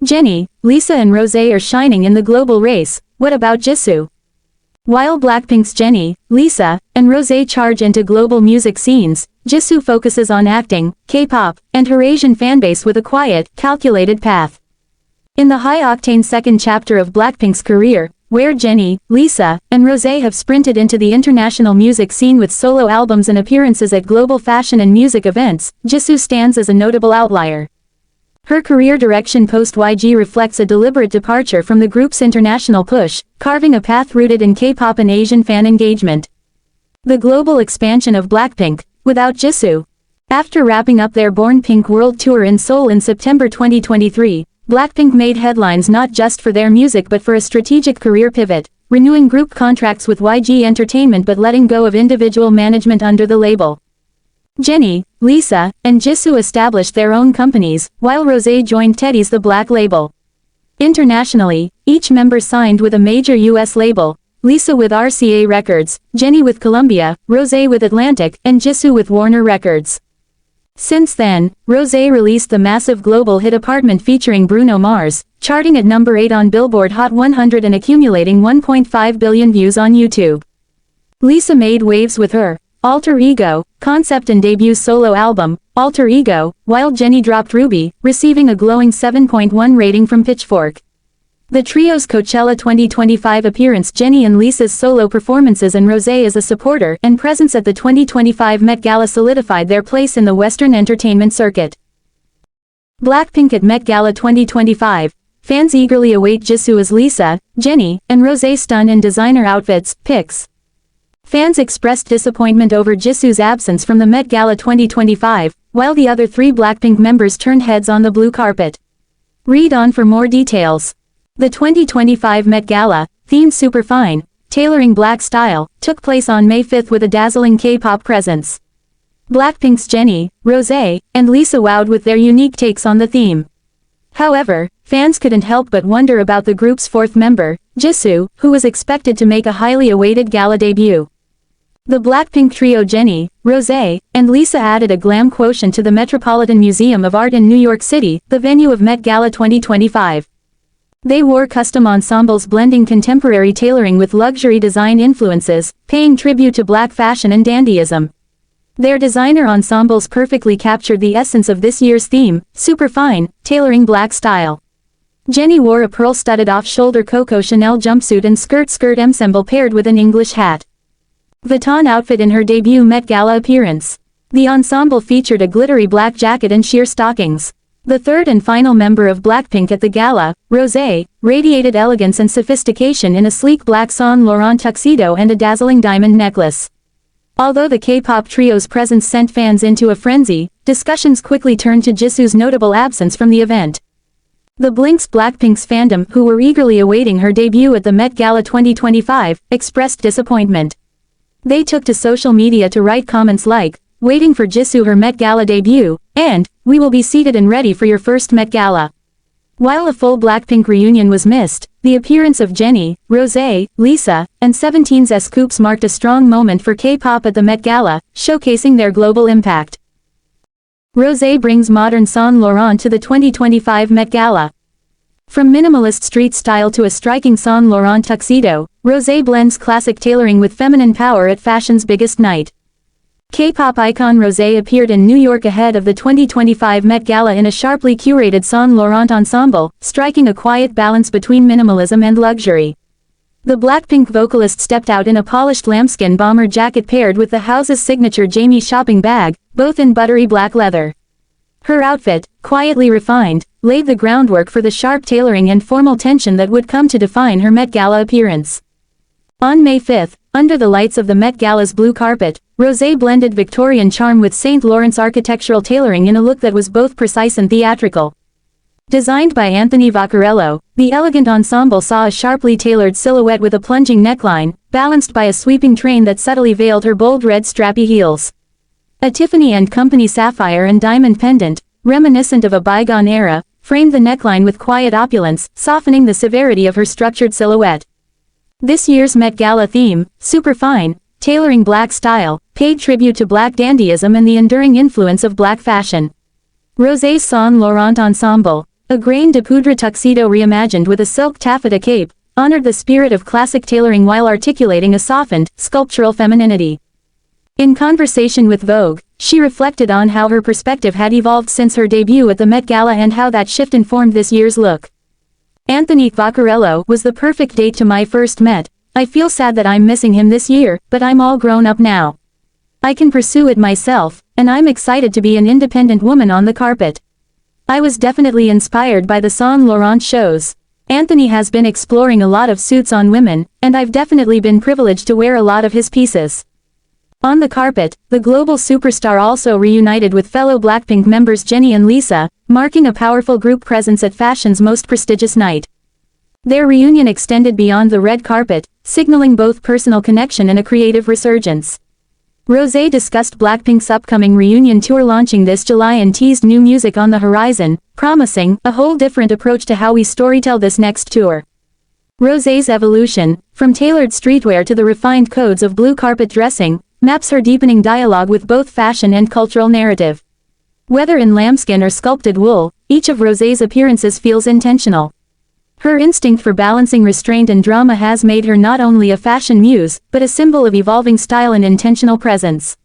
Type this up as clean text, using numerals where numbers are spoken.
Jennie, Lisa and Rosé are shining in the global race. What about Jisoo? While Blackpink's Jennie, Lisa, and Rosé charge into global music scenes, Jisoo focuses on acting, K-pop, and her Asian fanbase with a quiet, calculated path. In the high-octane second chapter of Blackpink's career, where Jennie, Lisa, and Rosé have sprinted into the international music scene with solo albums and appearances at global fashion and music events, Jisoo stands as a notable outlier. Her career direction post-YG reflects a deliberate departure from the group's international push, carving a path rooted in K-pop and Asian fan engagement. The global expansion of Blackpink, without Jisoo. After wrapping up their Born Pink World Tour in Seoul in September 2023, Blackpink made headlines not just for their music but for a strategic career pivot, renewing group contracts with YG Entertainment but letting go of individual management under the label. Jennie, Lisa, and Jisoo established their own companies, while Rosé joined Teddy's The Black label. Internationally, each member signed with a major US label, Lisa with RCA Records, Jennie with Columbia, Rosé with Atlantic, and Jisoo with Warner Records. Since then, Rosé released the massive global hit Apartment featuring Bruno Mars, charting at number 8 on Billboard Hot 100 and accumulating 1.5 billion views on YouTube. Lisa made waves with her Alter Ego concept and debut solo album, Alter Ego, while Jennie dropped Ruby, receiving a glowing 7.1 rating from Pitchfork. The trio's Coachella 2025 appearance, Jennie and Lisa's solo performances and Rosé as a supporter and presence at the 2025 Met Gala solidified their place in the Western entertainment circuit. Blackpink at Met Gala 2025. Fans eagerly await Jisoo as Lisa, Jennie, and Rosé stun in designer outfits, pics. Fans expressed disappointment over Jisoo's absence from the Met Gala 2025, while the other three Blackpink members turned heads on the blue carpet. Read on for more details. The 2025 Met Gala, themed Superfine, tailoring black style, took place on May 5 with a dazzling K-pop presence. Blackpink's Jennie, Rosé, and Lisa wowed with their unique takes on the theme. However, fans couldn't help but wonder about the group's fourth member, Jisoo, who was expected to make a highly awaited gala debut. The Blackpink trio Jennie, Rosé, and Lisa added a glam quotient to the Metropolitan Museum of Art in New York City, the venue of Met Gala 2025. They wore custom ensembles blending contemporary tailoring with luxury design influences, paying tribute to black fashion and dandyism. Their designer ensembles perfectly captured the essence of this year's theme, Superfine, tailoring black style. Jennie wore a pearl-studded off-shoulder Coco Chanel jumpsuit and skirt ensemble paired with an English hat. Vuitton outfit in her debut Met Gala appearance. The ensemble featured a glittery black jacket and sheer stockings. The third and final member of Blackpink at the gala, Rosé, radiated elegance and sophistication in a sleek black Saint Laurent tuxedo and a dazzling diamond necklace. Although the K-pop trio's presence sent fans into a frenzy, discussions quickly turned to Jisoo's notable absence from the event. The Blackpink's fandom, who were eagerly awaiting her debut at the Met Gala 2025, expressed disappointment. They took to social media to write comments like, "Waiting for Jisoo her Met Gala debut," and, "We will be seated and ready for your first Met Gala." While a full Blackpink reunion was missed, the appearance of Jennie, Rosé, Lisa, and 17's Scoops marked a strong moment for K-pop at the Met Gala, showcasing their global impact. Rosé brings modern Saint Laurent to the 2025 Met Gala. From minimalist street style to a striking Saint Laurent tuxedo, Rosé blends classic tailoring with feminine power at fashion's biggest night. K-pop icon Rosé appeared in New York ahead of the 2025 Met Gala in a sharply curated Saint Laurent ensemble, striking a quiet balance between minimalism and luxury. The Blackpink vocalist stepped out in a polished lambskin bomber jacket paired with the house's signature Jamie shopping bag, both in buttery black leather. Her outfit, quietly refined, laid the groundwork for the sharp tailoring and formal tension that would come to define her Met Gala appearance. On May 5, under the lights of the Met Gala's blue carpet, Rosé blended Victorian charm with St. Laurent's architectural tailoring in a look that was both precise and theatrical. Designed by Anthony Vaccarello, the elegant ensemble saw a sharply tailored silhouette with a plunging neckline, balanced by a sweeping train that subtly veiled her bold red strappy heels. A Tiffany & Company sapphire and diamond pendant, reminiscent of a bygone era, framed the neckline with quiet opulence, softening the severity of her structured silhouette. This year's Met Gala theme, Superfine, tailoring black style, paid tribute to black dandyism and the enduring influence of black fashion. Rosé's Saint Laurent ensemble, A grain de poudre tuxedo reimagined with a silk taffeta cape, honored the spirit of classic tailoring while articulating a softened, sculptural femininity. In conversation with Vogue, she reflected on how her perspective had evolved since her debut at the Met Gala and how that shift informed this year's look. Anthony Vaccarello was the perfect date to my first Met. I feel sad that I'm missing him this year, but I'm all grown up now. I can pursue it myself, and I'm excited to be an independent woman on the carpet. I was definitely inspired by the song Laurent shows. Anthony has been exploring a lot of suits on women, and I've definitely been privileged to wear a lot of his pieces. On the carpet, the global superstar also reunited with fellow Blackpink members Jennie and Lisa, marking a powerful group presence at fashion's most prestigious night. Their reunion extended beyond the red carpet, signaling both personal connection and a creative resurgence. ROSÉ discussed Blackpink's upcoming reunion tour launching this July and teased new music on the horizon, promising a whole different approach to how we storytell this next tour. ROSÉ's evolution, from tailored streetwear to the refined codes of blue carpet dressing, maps her deepening dialogue with both fashion and cultural narrative. Whether in lambskin or sculpted wool, each of ROSÉ's appearances feels intentional. Her instinct for balancing restraint and drama has made her not only a fashion muse, but a symbol of evolving style and intentional presence.